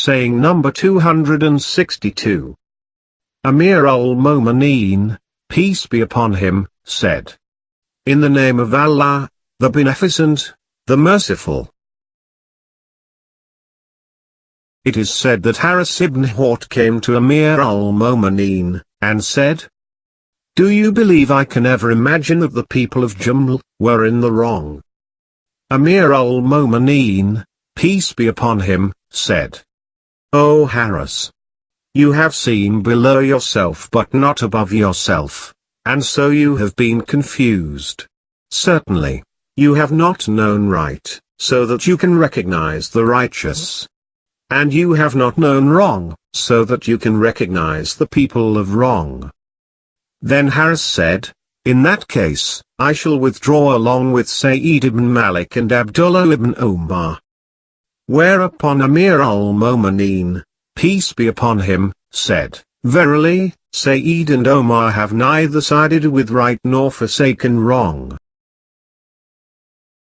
saying number 262. Amir al-Momineen, peace be upon him, said, "In the name of Allah, the Beneficent, the Merciful." It is said that Haris ibn Hort came to Amir al-Momineen, and said, "Do you believe I can ever imagine that the people of Juml were in the wrong?" Amir al-Momineen, peace be upon him, said, "O Haris! You have seen below yourself but not above yourself, and so you have been confused. Certainly, you have not known right, so that you can recognize the righteous. And you have not known wrong, so that you can recognize the people of wrong." Then Haris said, "In that case, I shall withdraw along with Sa'id ibn Malik and Abdullah ibn Omar." Whereupon Amir al-Momineen, peace be upon him, said, "Verily, Sa'id and Omar have neither sided with right nor forsaken wrong.